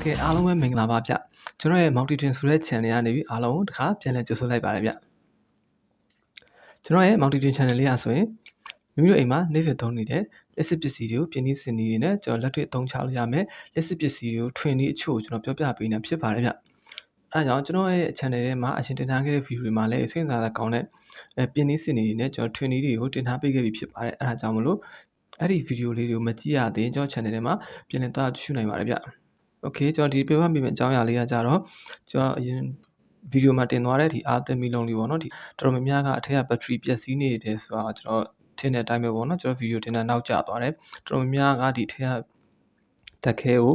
Okay အားလုံးပဲမင်္ဂလာပါဗျကျွန်တော်ရဲ့ multi-train ဆိုတဲ့ channel ကနေပြီးအားလုံးတစ်ခါပြန်လည်ကြိုဆိုလိုက်ပါတယ်ဗျကျွန်တော်ရဲ့ multi-train channel လေးအားဆိုရင်မိမိတို့အိမ်မှာနေ့စဉ်သုံးနေတဲ့လက်စစ်ပစ္စည်းတွေကိုပြင်းနှီးစင်နေနေနဲ့ကျွန်တော်လက်တွေ့အသုံးချလို့ရမယ်လက်စစ်ပစ္စည်းတွေကိုထွင်နေအချို့ကျွန်တော်ပြောပြပေးနေဖြစ်ပါတယ်ဗျအဲဒါကြောင့်ကျွန်တော်ရဲ့ channel ထဲမှာအရင်တင်ထားခဲ့တဲ့ video တွေမှာလည်းစိတ်ဝင်စားတဲ့ကောင်းတဲ့ပြင်းနှီးစင်နေနေကျွန်တော်ထွင်နေတွေကိုတင်ထားပေးခဲ့ပြီးဖြစ်ပါတယ်အဲဒါကြောင့်မလို့အဲ့ဒီ video လေးတွေကိုမကြည့်ရသေးရင်ကျွန်တော် channel ထဲမှာပြန်လည်သွားကြည့်ရှုနိုင်ပါတယ်ဗျOkay ကျွန်တော်ဒီပြပြမိမယ့်အကြောင်းအရာလေးကကြတော့ကျွန်တော်အရင်ဗီဒီယိုမှာတင်သွားတဲ့ဒီအာသမီလုံးလေးပေါ့နော်ဒီတော်တော်များများကအထက်ကဘက်ထရီပျက်စီးနေတယ်ဆိုတာကျွန်တော်ထင်တဲ့အတိုင်းပဲပေါ့နော်ကျွန်တော်ဗီဒီယိုတင်တာနောက်ကျသွားတယ်တော်တော်များများကဒီထက်ကတက်ခဲကို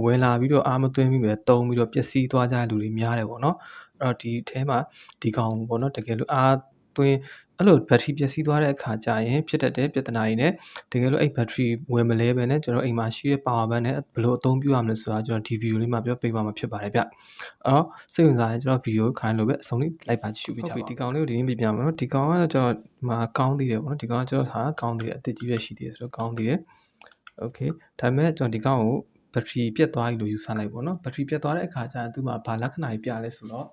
ဝင်လာပြီးတော့အားမသွင်းပြီးပဲတုံးပြီးတော့ပျက်စီးသွားကြတဲ့လူတွေများတယ်ပေါ့နော်အဲ့တော့ဒီထဲမှာဒီကောင်ပေါ့နော်တကယ်လို့အားသွင်းအဲ့လိုဘက်ထရီပျက်စီးသွားတဲ့အခါကျရင်ဖြစ်တတ်တဲ့ပြဿနာတွေနဲ့တကယ်လို့အဲ့ဘက်ထရီဝင်မလဲပဲနဲ့ကျွန်တော်အိမ်မှာရှိတဲ့ power bank နဲ့ဘယ်လိုအသုံးပြုရမလဲဆိုတာကျွန်တော်ဒီဗီဒီယိုလေးမှာပြောပေးပါမှာဖြစ်ပါတယ်ဗျအဲ့တော့စိတ်ဝင်စားရင်ကျွန်တော်ဗီဒီယိုခိုင်းလို့ပဲအဆုံးလေးလိုက်ပါကြည့်ရှုပေးကြပါဒီကောင်လေးကိုဒီနေ့ပြပြမယ်နော်ဒီကောင်ကကျွန်တော်မှာကောင်းသေးတယ်ပေါ့နော်ဒီကောင်ကကျွန်တော်ဟာကောင်းသေးတယ်အသစ်ကြီးပဲရှိသေးတယ်ဆိုတော့ကောင်းသေးတယ် Okay ဒါပေမဲ့ကျွန်တော်ဒီကောင်ကိုဘက်ထရီပြတ်သွားပြီလို့ယူဆလိုက်ပေါ့နော်ဘက်ထရီပြတ်သွားတဲ့အခါကျရင်သူ့မှာဘာလက္ခဏာကြီးပြလဲဆိုတော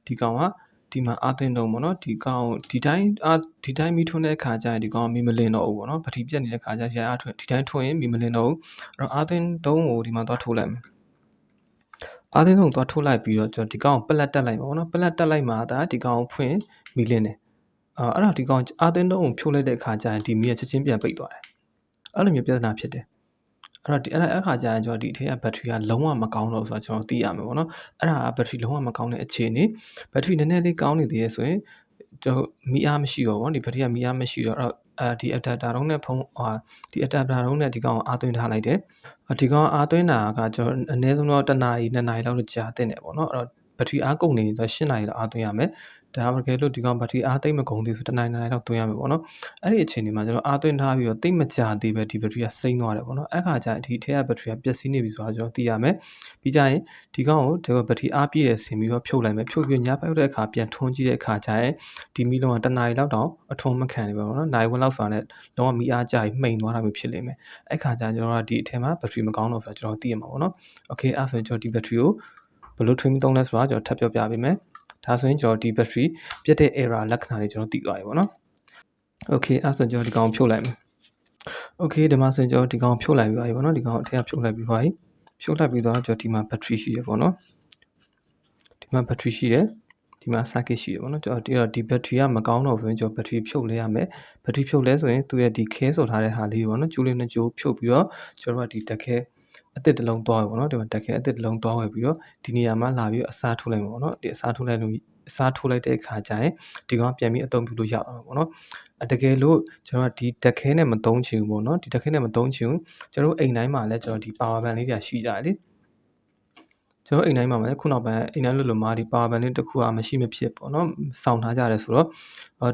့ဒီကောင်ကဒီမှာအာသင်းတုံးပေါ့နော်ဒီကောင်ဒီတိုင်းမီထွန်းတဲ့အခါကျရင်ဒီကောင်မီမလင်တော့ဘူးပေါ့နော်ဘက်ထရီပြတ်နေတဲ့အခါကျရင်အားထွန်းဒီတိုင်းထွန်းရင်မီမလင်တော့ဘူးအဲ့တော့အာသင်းတုံးကိုဒီမှာသွားထိုးလိုက်မယ်အာသင်းတုံးသွားထိုးလိုက်ပြီးတော့ကျွန်တော်ဒီကောင်ပလက်တက်လိုက်ပါပေါ့နော်ပလက်တက်လိုက်မှဒါဒီကောင်ဖွင့်မီလင်တယ်အဲ့တော့ဒီကောင်အာသင်းတုံးကိုဖြိုးလိုက်တဲ့အခါကျရင်ဒီမီကချက်ချင်းပြန်ပိတ်သွားတယ်အဲ့လိုမျိုးပြဿနာဖြစ်တယ်အဲ့အခါကျရင်ကျွန်တော်ဒီအထက်ကဘက်ထရီကလုံးဝမကောင်းတော့ဆိုတော့ကျွန်တော်သိရမယ်ပေါ့နော်အဲ့ဒါကဘက်ထရီလုံးဝမကောင်းတဲ့အခြေအနေဘက်ထရီနည်းနည်းလေးကောင်းနေသေးရဲ့ဆိုရင်ကျွန်တော်မီအားမရှိတော့ဘူးဒီဘက်ထရီကမီအားမရှိတော့ဒီ adapter တုံးနဲ့ဖုန်းဒီ adapter တုံးနဲ့ဒီကောင်အားသွင်းထားလိုက်တယ်ဒီကောင်အားသွင်းတာကကျွန်တော်အနည်းဆုံးတော့1နာရီ2နာရီလောက်ကြာတင်တယ်ပေါ့နော်အဲ့တော့ဘက်ထရီအားကုန်နေဆို8နာရီလောက်အားသွင်းရမယ်ဒါမှမဟုတ်လို့ဒီကောင်ဘက်ထရီအားသိမ့်မကုန်သေးဆို1နာရီလောက်သွင်းရမယ်ပေါ့နော်အဲ့ဒီအချိန်ဒီမှာကျွန်တော်အားသွင်းထားပြီးတော့သိမ့်မကြာသေးပဲဒီဘက်ထရီကစိမ့်သွားတယ်ပေါ့နော်အဲ့ခါကျရင်ဒီထဲကဘက်ထရီကပျက်စီးနေပြီဆိုတာကျွန်တော်သိရမယ်ပြီးကြရင်ဒီကောင်ကိုဒီဘက်ထရီအားပြည့်ရဆင်ပြီးတော့ဖြုတ်လိုက်မယ်ဖြုတ်ပြီးညပောက်တဲ့အခါပြန်ထွန်းကြည့်တဲ့အခါကျရင်ဒီမီလုံးက1နာရီလောက်တောင်အထုံးမခံနေပါဘူးနော်နိုင်ဝက်လောက်ဆိုတာနဲ့လုံးဝမီအားကျပြီးမှိန်သွားတာမျိုးဖြစ်လိမ့်မယ်အဲ့ခါကျရင်ကျွန်တော်ကဒီအထက်မှာဘက်ထရီမကောင်းတော့ဆိုတာကျွန်တော်သိရမှာပေါ့နော်โอเคအဲ့ဆိုရင်ကျွန်တော်ဒီဘက်ထရီကိုဘယ်လိုထွင်းသုံးလဲဆိုတာကျွန်တော်ထပ်ပြောပြပေးမယ်ဒါဆိုရင်ကျွန်တော်ဒီ battery ပြတ်တဲ့ error လက္ခဏာတွေကျွန်တော်သိသွားပြီပေါ့နော် Okay အဲ့ဆိုကျွန်တော်ဒီကောင်ဖြုတ်လိုက်မယ် Okay ဒီမှာဆိုရင်ကျွန်တော်ဒီကောင်ဖြုတ်လိုက်ပြီးပါပြီပေါ့နော်ဒီကောင်အထက်ကဖြုတ်လိုက်ပြီးပါပြီဖြုတ်လိုက်ပြီးတော့ကျွန်တော်ဒီမှာ battery ရှိရပေါ့နော်ဒီမှာ battery ရှိတယ်ဒီမှာ circuit ရှိရပေါ့နော်ကျွန်တော်ဒီ battery ကမကောင်းတော့ဆိုရင်ကျွန်တော် battery ဖြုတ်လဲရမယ် battery ဖြုတ်လဲဆိုရင်သူရဲ့ဒီခဲဆိုထားတဲ့ဟာလေးပေါ့နော်ကျိုးလေးနဲ့ကျိုးဖြုတ်ပြီးတော့ကျွန်တော်ကဒီတက်ခဲအသစ်တစ်လုံးသွားပြီပေါ့နော်ဒီမှာတက်ခဲအသစ်တစ်လုံးသွားဝယ်ပြီးတော့ဒီနေရာမှာလာပြီးအစားထိုးလိုက်မှာပေါ့နော်ဒီအစားထိုးလိုက်တဲ့အခါကျရင်ဒီကောင်ပြန်ပြီးအသုံးပြုလို့ရအောင်ပေါ့နော်တကယ်လို့ကျွန်တော်ဒီတက်ခဲနဲ့မသုံးချင်ဘူးပေါ့နော်ဒီတက်ခဲနဲ့မသုံးချင်ဘူးကျွန်တော်အိမ်တိုင်းမှာလည်းကျွန်တော်ဒီ power bank လေးတွေရှိကြတယ်လေကျွန်တော်အိမ်တိုင်းမှာလည်းခုနောက်ပိုင်းအိမ်တိုင်းလို့မှာဒီ power bank လေးတစ်ခုအမရှိမဖြစ်ပေါ့နော်စောင့်ထားကြတယ်ဆိုတော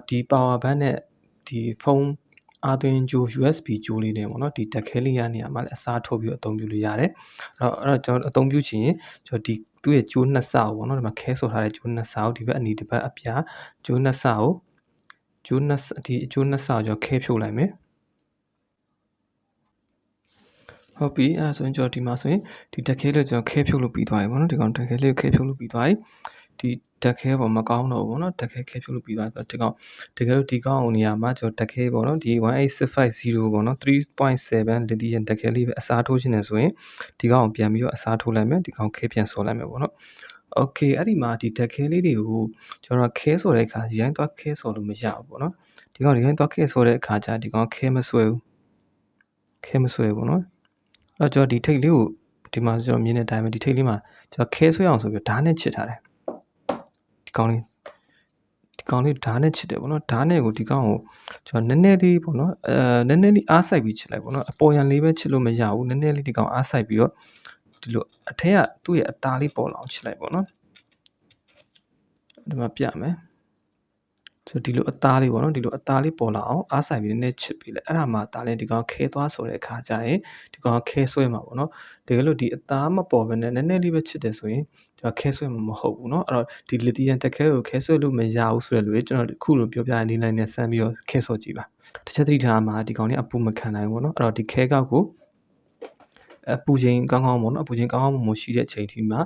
့ဒီ power bank နဲ့ဒီဖုန်းအားသွင်းကြိုး USB ကြိုးလေးတွေပေါ့နော်ဒီတက်ခဲလေးရနေရာမှာလည်းအစားထိုးပြီးအသုံးပြုလို့ရတယ်အဲ့တော့ကျွန်တော်အသုံးပြုချင်ရင်ကျွန်တော်ဒီသူ့ရဲ့ကြိုးနှစ်ဆာကိုပေါ့နော်ဒီမှာခဲဆိုထားတဲ့ကြိုးနှစ်ဆာကိုဒီဘက်အနီးတစ်ဘက်အပြားကြိုးနှစ်ဆာကိုကြိုးနှစ်ဆာကိုခဲဖြုတ်လိုက်မယ်ဟုတ်ပြီအဲ့ဒါဆိုရင်ကျွန်တော်ဒီမှာဆိုရင်ဒီတက်ခဲလေးကျွန်တော်ခဲဖြုတ်လို့ပြီးသွားပြီပေါ့နော်ဒီကောင်တက်ခဲလေးကိုခဲဖြုတ်လို့ပြီးသွားပြီဒီတက်ခဲပေါ်မကောင်းတော့ဘူးပေါ့နော်တက်ခဲဖြုတ်လို့ပြီးသွားပြီဒီကောင်တကယ်လို့ဒီကောင်နေရာမှာကျွန်တော်တက်ခဲပေါ့နော်ဒီ18650ပေါ့နော် 3.7 lithium တက်ခဲလေးပဲအစားထိုးခြင်းနဲ့ဆိုရင်ဒီကောင်ကိုပြန်ပြီးတော့အစားထိုးလိုက်မယ်ဒီကောင်ခဲပြန်ဆော်လိုက်မယ်ပေါ့နော် Okay အဲ့ဒီမှာဒီတက်ခဲလေးတွေကိုကျွန်တော်ခဲဆော်တဲ့အခါရိုင်းသွားခဲဆော်လို့မရဘူးပေါ့နော်ဒီကောင်ရိုင်းသွားခဲဆော်တဲ့အခါကျဒီကောင်ခဲမဆွဲဘူးပေါ့နော်အဲ့တော့ဒီထိတ်လေးကိုဒီမှာကျွန်တော်မြင်တဲ့အတိုင်းပဲဒီထိတ်လေးမှာကျွန်တော်ခဲဆွဲအောင်ဆိုပြီးဓာတ်နဲ့ချစ်ထားတယ်ဒီကောင်လေးဓာတ်နဲ့ချစ်တယ်ပေါ့နော်ဓာတ်နဲ့ကိုဒီကောင်ကိုကျွန်တော်နည်းနည်းလေးပေါ့နော်နည်းနည်းလေးအားစိုက်ပြီးချစ်လိုက်ပေါ့နော်အပေါ်ရန်လေးပဲချစ်လို့မရဘူးနည်းနည်းလေးဒီကောင်အားစိုက်ပြီးတော့ဒီလိုအထက်ကသူ့ရဲ့အသားလေးပေါ်လာအောင်ချစ်လိုက်ပေါ့နော်ဒီမှာပြမယ်ဆိုဒီလိုအသားလေးပေါ့နော်ဒီလိုအသားလေးပေါ်လာအောင်အားစိုက်ပြီးနည်းနည်းချစ်ပြီးလဲအဲ့ဒါမှဒါလည်းဒီကောင်ခဲသွားဆိုတဲ့အခါကျရင်ဒီကောင်ခဲဆွဲမှာပေါ့နော်တကယ်လို့ဒီအသားမပေါ်ဘဲနဲ့နည်းနည်းလေးပဲချစ်တယ်ဆိုရင်ကျွန်တော်ခဲဆွဲမှာမဟုတ်ဘူးเนาะအဲ့တော့ဒီ lithium တက်ခဲကိုခဲဆွဲလို့မရဘူးဆိုတဲ့လူတွေကျွန်တော်အခုလိုပြောပြနေလိုက်နဲ့စမ်းပြီးတော့ခဲဆွဲကြည့်ပါတစ်ချက်သတိထားမှာဒီကောင်လေးအပူမခံနိုင်ဘူးเนาะအဲ့တော့ဒီခဲကောက်ကို အပူချိန်ကောင်းကောင်းပေါ့နော်အပူချိန်ကောင်းကောင်းမရှိတဲ့အချိန်ဒီမှာ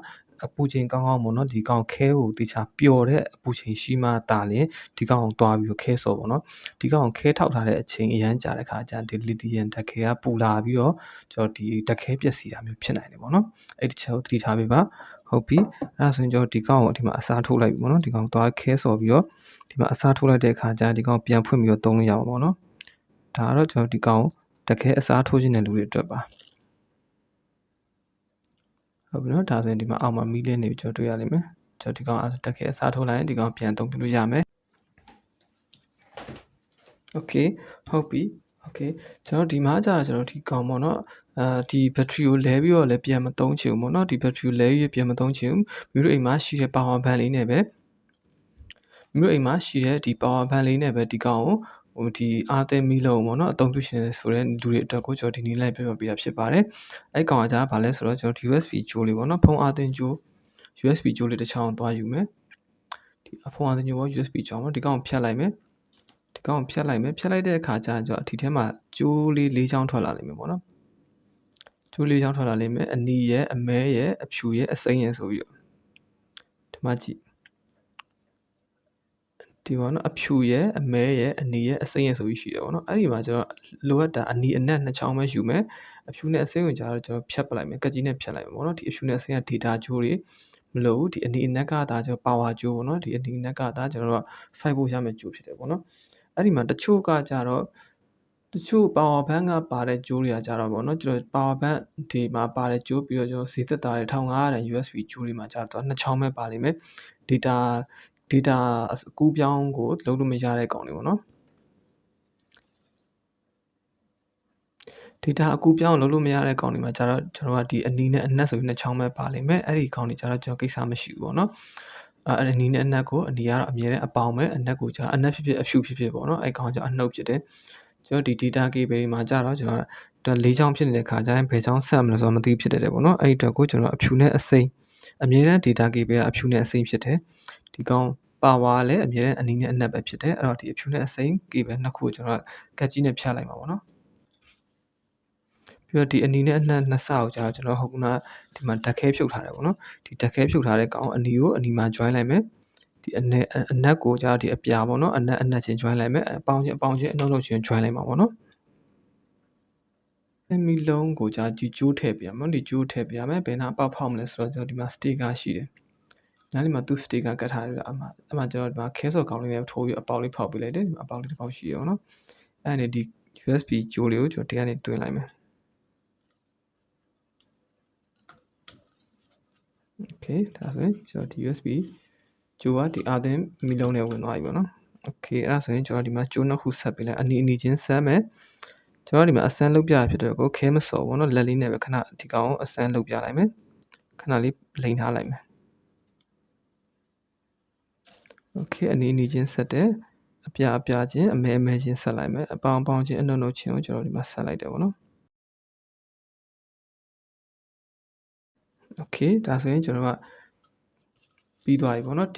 အပူချိန်ကောင်းကောင်းပေါ့နော်ဒီကောင်ခဲကိုတခြားပျော်တဲ့အပူချိန်ရှိမှတာလင်ဒီကောင်ကိုတွားပြီးခဲစော်ပေါ့နော်ဒီကောင်ခဲထောက်ထားတဲ့အချိန်အရန်ကြာတဲ့ခါကျဒီလီသီယမ်ဓာတ်ခဲကပူလာပြီးတော့ကျွန်တော်ဒီဓာတ်ခဲပျက်စီးတာမျိုးဖြစ်နိုင်တယ်ပေါ့နော်အဲ့ဒီချက်ကိုသတိထားပေးပါဟုတ်ပြီအဲ့ဒါဆိုရင်ကျွန်တော်ဒီကောင်ကိုဒီမှာအစားထိုးလိုက်ပြီပေါ့နော်ဒီကောင်တွားခဲစော်ပြီးတော့ဒီမှာအစားထိုးလိုက်တဲ့အခါကျဒီကောင်ပြန်ဖွင့်ပြီးတော့သုံးလို့ရအောင်ပေါ့နော်ဒါကတော့ကျွန်တော်ဒီကောင်ဓာတ်ခဲအစားထိုးခြင်းတဲ့လူတွေအတွက်ပါဟုတ်ပြီနော်ဒါဆိုရင်ဒီမှာအောက်မှာမီးလင်းနေပြီကျွန်တော်တွေ့ရလိမ့်မယ်ကျွန်တော်ဒီကောင်တက်ခဲအစားထိုးလိုက်ရင်ဒီကောင်ပြန်သုံးပြလို့ရမယ်โอเคဟုတ်ပြီโอเคကျွန်တော်ဒီမှာကြာကျွန်တော်ဒီကောင်ပေါ့နော်ဒီဘက်ထရီကိုလဲပြီးတော့လည်းပြန်မသုံးချင်ဘူးပေါ့နော်ဒီဘက်ထရီကိုလဲပြီးပြန်မသုံးချင်ဘူးမြို့တို့အိမ်မှာရှိတဲ့ power bank လေးနဲ့ပဲမြို့အိမ်မှာရှိတဲ့ဒီ power bank လေးနဲ့ပဲဒီကောင်ကိုဟိုဒီအားသိမီလုံးပေါ့နော်အသုံးပြုရှင်ဆိုတဲ့လူတွေအတွက်ကိုကျွန်တော်ဒီနေ့လိုက်ပြပြပေးတာဖြစ်ပါတယ်အဲ့ကောင်ကကြာဘာလဲဆိုတော့ကျွန်တော် USB ကြိုးလေးပေါ့နော်ဖုန်းအားသိကြိုး USB ကြိုးလေးတစ်ချောင်းသွားယူမယ်ဒီဖုန်းအားသိကြိုးပေါ့ USB ချောင်းပေါ့ဒီကောင်ဖြတ်လိုက်မယ်ဒီကောင်ဖြတ်လိုက်မယ်ဖြတ်လိုက်တဲ့အခါကျကျွန်တော်အထီထဲမှာကြိုးလေး၄ချောင်းထွက်လာလိမ့်မယ်ပေါ့နော်ကြိုး၄ချောင်းထွက်လာလိမ့်မယ်အနီရဲ့အမဲရဲ့အဖြူရဲ့အစိမ်းရဲ့ဆိုပြီးတော့ဒီမှာကြည့်ဒီပေါ့နော်အဖြူရဲ့အမဲရဲ့အနီရဲ့အစိမ်းရဲ့ဆိုပြီးရှိတယ်ပေါ့နော်အဲ့ဒီမှာကျွန်တော်လိုအပ်တာအနီအနက်နှစ်ချောင်းပဲယူမယ်အဖြူနဲ့အစိမ်းကိုကြာတော့ကျွန်တော်ဖြတ်ပလိုက်မယ်ကက်ကြီးနဲ့ဖြတ်လိုက်မယ်ပေါ့နော်ဒီအဖြူနဲ့အစိမ်းက data ကြိုးတွေမလို့ဘူးဒီအနီအနက်ကဒါကျွန်တော် power ကြိုးပေါ့နော်ဒီအနီအနက်ကဒါကျွန်တော်တို့5 volt ရမယ့်ကြိုးဖြစ်တယ်ပေါ့နော်အဲ့ဒီမှာတချို့ကကြတော့တချို့ power bank ကပါတဲ့ကြိုးတွေကကြတော့ပေါ့နော်ကျွန်တော် power bank ဒီမှာပါတဲ့ကြိုးပြီးတော့ကျွန်တော်ဈေးသက်သာတဲ့1500 USB ကြိုးတွေမှာကြတော့နှစ်ချောင်းပဲပါလိမ့်မယ် data အကူးပြောင်းကိုလုံးလို့မရတဲ့ကောင်တွေပေါ့နော် data အကူးပြောင်းလုံးလို့မရတဲ့ကောင်တွေမှာကျတော့ကျွန်တော်ကဒီအနီနဲ့အနက်ဆိုပြီးနှစ်ချောင်းပဲပါလိမ့်မယ်အဲ့ဒီကောင်တွေကျတော့ကျွန်တော်ကိစ္စမရှိဘူးပေါ့နော်အဲ့အနီနဲ့အနက်ကိုအနီကတော့အမြဲတမ်းအပေါင်းပဲအနက်ကိုကျအနက်ဖြစ်ဖြစ်အဖြူဖြစ်ဖြစ်ပေါ့နော်အဲ့ကောင်ကျအနှုတ်ဖြစ်တယ်ကျွန်တော်ဒီ data cable မှာကျတော့ကျွန်တော်၄ချောင်းဖြစ်နေတဲ့ခါကျရင်ဘယ်ချောင်းဆက်မလဲဆိုတော့မသိဖြစ်တယ်ပေါ့နော်အဲ့ဒီအတွက်ကိုကျွန်တော်အဖြူနဲ့အစိမ်းအမြဲတမ်း data cable ကအဖြူနဲ့အစိမ်းဖြစ်တယ်ဒီကောင်ပါဝါလည်းအမြဲတမ်းအနီနဲ့အနက်ပဲဖြစ်တယ်အဲ့တော့ဒီအဖြူနဲ့အစိမ်း cable နှစ်ခုကိုကျွန်တော်ကတ်ကြီးနဲ့ဖြတ်လိုက်မှာပေါ့နော်ပြီးတော့ဒီအနီနဲ့အနက်နှစ်ဆကိုကြာကျွန်တော်ဟုတ်ကနာဒီမှာဓာတ်ခဲဖြုတ်ထားတယ်ပေါ့နော်ဒီဓာတ်ခဲဖြုတ်ထားတဲ့ကောင်အနီကိုအနီမှာ join လိုက်မယ်ဒီအနက်ကိုကြာဒီအပြာပေါ့နော်အနက်ချင်း join လိုက်မယ်အပေါင်းချင်းအနှုတ်ချင်း join လိုက်မှာပေါ့နော်မီလုံးကိုကြာဒီကျိုးထည့်ပြရမယ်ဒီကျိုးထည့်ပြရမယ်ဘယ်နာပေါက်ဖောက်မလဲဆိုတော့ကျွန်တော်ဒီမှာ sticker ရှိတယ်နားလေးမှာသူ sticker ကတ်ထားတယ်အမှကျွန်တော်ဒီမှာခဲစော်ကောင်းလေးနဲ့ထိုးပြီးအပေါက်လေးဖောက်ပေးလိုက်တယ်အပေါက်လေးတစ်ပေါက်ရှိရအောင်နော်အဲ့ဒါဒီ USB ကြိုးလေးကိုကျွန်တော်တရားနဲ့တွင်းလိုက်မယ်Okay ဒါဆိုရင်ကျွန်တော်ဒီ USB ကြိုးကဒီအာသင်းမီလုံးနဲ့ဝင်သွားပြီပေါ့နော် Okay အဲ့ဒါဆိုရင်ကျွန်တော်ဒီမှာကြိုးနှစ်ခုဆက်ပေးလိုက်အနီချင်းဆက်မယ်ကျွန်တော်ဒီမှာအစမ်းလုပ်ပြဖြစ်တဲ့ကိုခဲမစော်ပေါ့နော်လက်လေးနဲ့ပဲခဏဒီကောင်ကိုအစမ်းလုပ်ပြလိုက်မယ်ခဏလေးလိန်ထားလိုက်မယ် Okay အနီချင်းဆက်တယ်အပြချင်းအမဲချင်းဆက်လိုက်မယ်အပေါင်းချင်းအနှုတ်ချင်းကိုကျွန်တော်ဒီမှာဆက်လိုက်တယ်ပေါ့နော် Okay ဒါဆိုရင်ကျွန်တော်ကပြီးသွားပြီပေါ့နော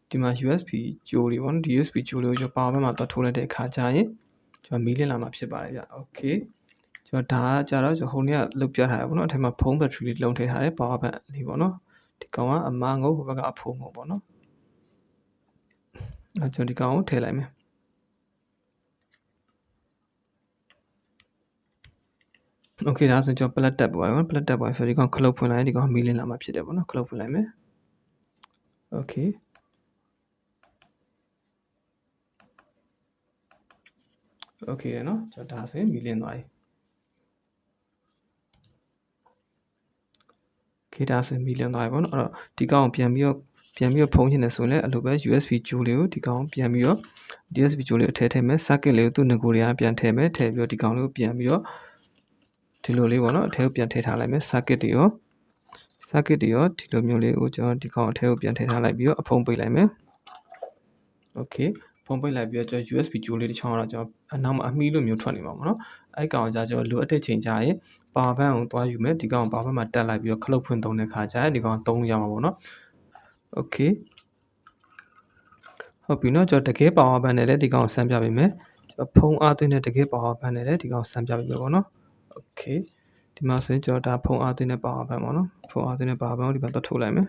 ်ဒီမှာ USB ကြိုးလေးပေါ့နော်ဒီ USB ကြိုးလေးကိုကျွန်တော် power bank မှာသွားထိုးလိုက်တဲ့အခါကျရင်ကျွန်တော်မီးလင်းလာမှာဖြစ်ပါတယ်ဗျ Okay ကျွန်တော်ဒါကကြတော့ကျွန်တော်ဟိုနေ့ကလုတ်ပြထားတယ်ပေါ့နော်အထက်မှာဖုန်း battery လေးလုံးထည့်ထားတယ် power bank လေးပေါ့နော်ဒီကောင်ကအမငုတ်ဟိုဘက်ကအဖိုးငုတ်ပေါ့နော်အဲ့ကျွန်တော်ဒီကောင်ကိုထည့်လိုက်မယ်โอเคဒါဆိုကျွန်တော် plug တက်ပွားပါ plug တက်ပွားဆိုဒီကောင်ခလုတ်ဖွင့်လိုက်ဒီကောင်မီးလင်းလာမှာဖြစ်တယ်ပေါ့နော်ခလုတ်ဖွင့်လိုက်မယ်โอเคโอเคเนาะကျွန်တော်ဒါဆိုရင်မီးလင်းသွားပြီခေဒါဆိုရင်မီးလင်းသွားပြီပေါ့နော်အဲ့တော့ဒီကောင်ကိုပြန်ပြီးတော့ဖုံးချင်တယ်ဆိုရင်လည်းအဲ့လိုပဲ USB ကြိုးလေးကိုဒီကောင်ပြန်ပြီးတော့ USB ကြိုးလေးကိုထည့်မယ် circuit လေးကိုသူ့ငကိုတွေကပြန်ထည့်မယ်ထည့်ပြီးတော့ဒီကောင်လေးကိုပြန်ပြီးတော့ဒီလိုလေးပေါ့နော်အထဲကိုပြန်ထည့်ထားလိုက်မယ် circuit တွေရောဒီလိုမျိုးလေးကိုကျွန်တော်ဒီကောင်အထဲကိုပြန်ထည့်ထားလိုက်ပြီးတော့အဖုံးပိတ်လိုက်မယ် Okay ဖုံးပိတ်လိုက်ပြီးတော့ကျွန်တော် USB ကြိုးလေးတစ်ချောင်းတော့ကျွန်တော်အနောက်မှာအမီးလိုမျိုးထွက်နေမှာပေါ့နော်အဲ့ကောင်ကြာကျွန်တော်လိုအပ်တဲ့ချိန်ကြာရင် power bank ကိုသွားယူမယ်ဒီကောင် power bank မှာတက်လိုက်ပြီးတော့ခလုတ်ဖွင့်သုံးတဲ့ခါကြာရင်ဒီကောင်သုံးလို့ရမှာပေါ့နော် Okay ဟုတ်ပြီနော်ကျွန်တော်တကယ် power bank နဲ့လည်းဒီကောင်ဆန်းပြပေးမယ်ကျွန်တော်ဖုံးအားသွင်းတဲ့တကယ် power bank နဲ့လည်းဒီကောင်ဆန်းပြပေးမယ်ပေါ့နော် Okay ဒီမှာဆိုရင်ကျွန်တော်ဒါဖုန်းအားသွင်းတဲ့ power bank ပေါ့နော်ဖုန်းအားသွင်းတဲ့ power bank ကိုဒီမှာတော့ထုတ်လိုက်မယ်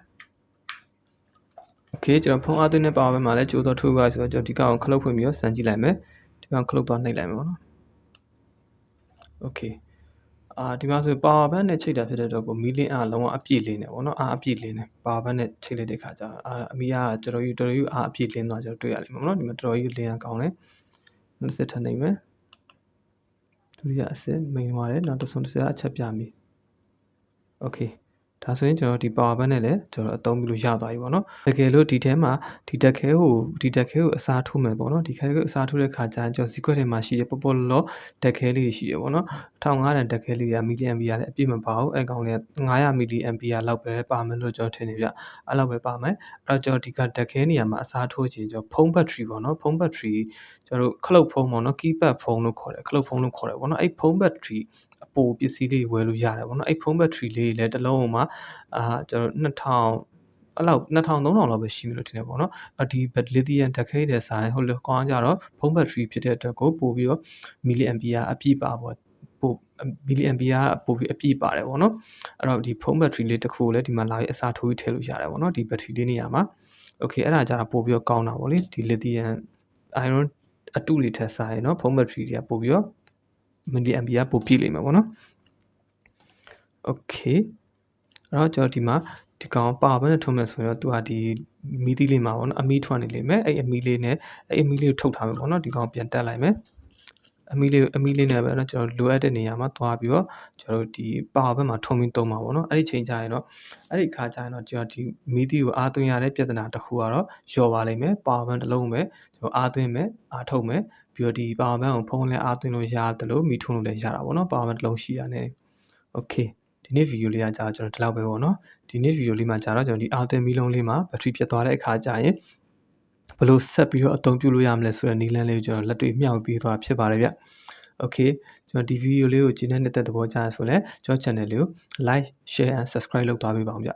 Okay ကျွန်တော်ဖုန်းအားသွင်းတဲ့ power bank မှာလည်းကြိုးတော့ထုတ်ပါဆိုတော့ကျွန်တော်ဒီကောင်ခလုတ်ဖွင့်ပြီးတော့စမ်းကြည့်လိုက်မယ်ဒီကောင်ခလုတ်တော့နှိပ်လိုက်မယ်ပေါ့နော် Okay ဒီမှာဆို power bank နဲ့ချိန်တာဖြစ်တဲ့တော့ကိုမီလင်းအားလုံးဝအပြည့်လင်းနေပေါ့နော်အားအပြည့်လင်းနေ power bank နဲ့ချိန်လိုက်တဲ့ခါကျအမီကတော်တော်ကြီးအားအပြည့်လင်းသွားကျွန်တော်တွေ့ရလိမ့်မယ်ပေါ့နော်ဒီမှာတော်တော်ကြီးလင်းရကောင်းတယ်နောက်ဆက်ထပ်နိုင်မယ်ဒုတိယအဆင့်မိန်သွားတယ်နောက်တစ်ဆုံးတစ်ဆင့်အချက်ပြမိ Okay ဒါဆိုရင်ကျွန်တော်ဒီ power bank နဲ့လည်းကျွန်တော်အသုံးပြုလို့ရသွားပြီပေါ့နော်တကယ်လို့ဒီထဲမှာဒီတက်ခဲကိုအစားထိုးမယ်ပေါ့နော်ဒီခဲကိုအစားထိုးတဲ့ခါကျရင်ကျွန်တော် secret ထဲမှာရှိတဲ့ပေါ်ပေါ်လောတက်ခဲလေးရှိရပေါ့နော်1500တက်ခဲလေးကမီလီအမ်ပီယာလည်းအပြည့်မပါဘူးအဲကောင်လေး900မီလီအမ်ပီယာလောက်ပဲပါမယ်လို့ကျွန်တော်ထင်နေပြအဲ့လောက်ပဲပါမယ်အဲ့တော့ကျွန်တော်ဒီကတက်ခဲနေရာမှာအစားထိုးချင်ကျွန်တော်ဖုန်းဘက်ထရီပေါ့နော်ဖုန်းဘက်ထရီကျွန်တော်တို့ခလုတ်ဖုန်းပေါ့နော် keypad ဖုန်းလို့ခေါ်တယ်ခလုတ်ဖုန်းလို့ခေါ်တယ်ပေါ့နော်အဲ့ဖုန်းဘက်ထရီအပိုပစ္စည်းလေးဝယ်လို့ရတယ်ပေါ့နော်အဲ့ဖုန်းဘက်ထရီလေးလည်းတစ်လုံးမှာကျွန်တော်2000အဲ့လောက်2000 3000လောက်ပဲရှိမယ်လို့ထင်တယ်ပေါ့နော်ဒီ lithium တက်ခဲတဲ့ဆိုင်ဟုတ်လို့ကောင်းကြတော့ဖုန်းဘက်ထရီဖြစ်တဲ့အတွက်ကိုပို့ပြီးတော့မီလီအမ်ပီယာအပြည့်ပါပေါ့ပို့မီလီအမ်ပီယာပို့ပြီးအပြည့်ပါတယ်ပေါ့နော်အဲ့တော့ဒီဖုန်းဘက်ထရီလေးတစ်ခုကိုလည်းဒီမှာလာပြီးအစားထိုးပြီးထည့်လို့ရတယ်ပေါ့နော်ဒီဘက်ထရီလေးနေရာမှာ Okay အဲ့ဒါကြတော့ပို့ပြီးတော့ကောင်းတာပေါ့လေဒီ lithium iron အတုလေးထက်စားရင်เนาะဖုန်းဘက်ထရီတွေကပို့ပြီးတော့မီလီအမ်ပီယာပို့ပြည့်လိမ့်မယ်ပေါ့နော် Okay အဲ့တော့ကျွန်တော်ဒီမှာဒီကောင်ပါဘဲနဲ့ထုံးမယ်ဆိုတော့သူကဒီမီးသီးလေးမှာပေါ့နော်အမီးထွက်နေလိမ့်မယ်အဲ့အမီးလေးနဲ့အဲ့အမီးလေးကိုထုတ်ထားမယ်ပေါ့နော်ဒီကောင်ပြန်တက်လိုက်မယ်အမီးလေးနဲ့ပဲเนาะကျွန်တော်လိုအပ်တဲ့နေရာမှာသွားပြီးတော့ကျွန်တော်ဒီပါဘက်မှာထုံပြီးသုံးပါပေါ့နော်အဲ့ဒီချိန်ကျရင်တော့အဲ့ဒီခါကျရင်တော့ကျွန်တော်ဒီမီးသီးကိုအားသွင်းရတဲ့ပြဿနာတစ်ခုကတော့လျော့ပါလိမ့်မယ်ပါဘက်တစ်လုံးပဲကျွန်တော်အားသွင်းမယ်အားထုတ်မယ်ပြီးတော့ဒီပါဘက်ကိုဖုန်းလဲအားသွင်းလို့ရတယ်လို့မီးထုံလို့လည်းရတာပေါ့နော်ပါဘက်တစ်လုံးရှိရတယ် Okayဒီနေ့ဗီဒီယိုလေးကကြာကျွန်တော်ဒီလောက်ပဲပေါ့နော်ဒီနေ့ဗီဒီယိုလေးမှာကြာတော့ကျွန်တော်ဒီအာသင်မီလုံးလေးမှာဘက်ထရီပြတ်သွားတဲ့အခါကျရင်ဘယ်လိုဆက်ပြီးတော့အသုံးပြုလို့ရမလဲဆိုတဲ့နည်းလမ်းလေးကိုကျွန်တော်လက်တွေ့မျှဝေပေးသွားဖြစ်ပါတယ်ဗျ Okay ကျွန်တော်ဒီဗီဒီယိုလေးကိုကြည့်နေတဲ့သဘောကျဆိုလဲကျွန်တော် channel လေးကို like share and subscribe လုပ်သွားပေးပါဦးဗျ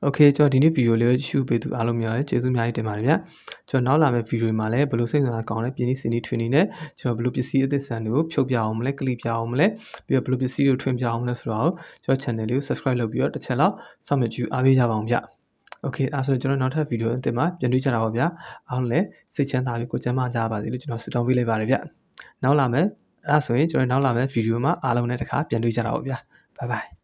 Okay ကျွန်တော်ဒီနေ့ဗီဒီယိုလေးကိုရှုပေးသူအားလုံးများလည်းကျေးဇူးအများကြီးတင်ပါတယ်ဗျကျွန်တော်နောက်လာမယ့်ဗီဒီယိုမှာလည်းဘယ်လိုစိတ်ဝင်စားကောင်းလဲပြင်းပြီးစင်ဒီထွင်နေနဲ့ကျွန်တော်ဘယ်လိုပစ္စည်းအသစ်ဆန်တွေကိုဖြုတ်ပြအောင်မလဲကလစ်ပြအောင်မလဲပြီးတော့ဘယ်လိုပစ္စည်းတွေထွင်ပြအောင်မလဲဆိုတော့ကျွန်တော် channel လေးကို subscribe လုပ်ပြီးတော့တစ်ချက်လောက် စောင့်မျှော်ကြည့်အားပေးကြပါအောင်ဗျ Okay အဲ့ဆိုကျွန်တော်နောက်ထပ်ဗီဒီယိုအသစ်မှာပြန်တွေ့ကြတာပါဗျအားလုံးလည်းစိတ်ချမ်းသာပြီးကိုယ်ကျန်းမာကြပါစေလို့ကျွန်တော်ဆုတောင်းပေးလိုက်ပါတယ်ဗျနောက်လာမယ့်အဲ့ဆိုရင်ကျွန်တော်နောက်လာမယ့်ဗီဒီယိုမှာအားလုံးနဲ့တစ်ခါပြန်တွေ့ကြတာပါဗျ Bye bye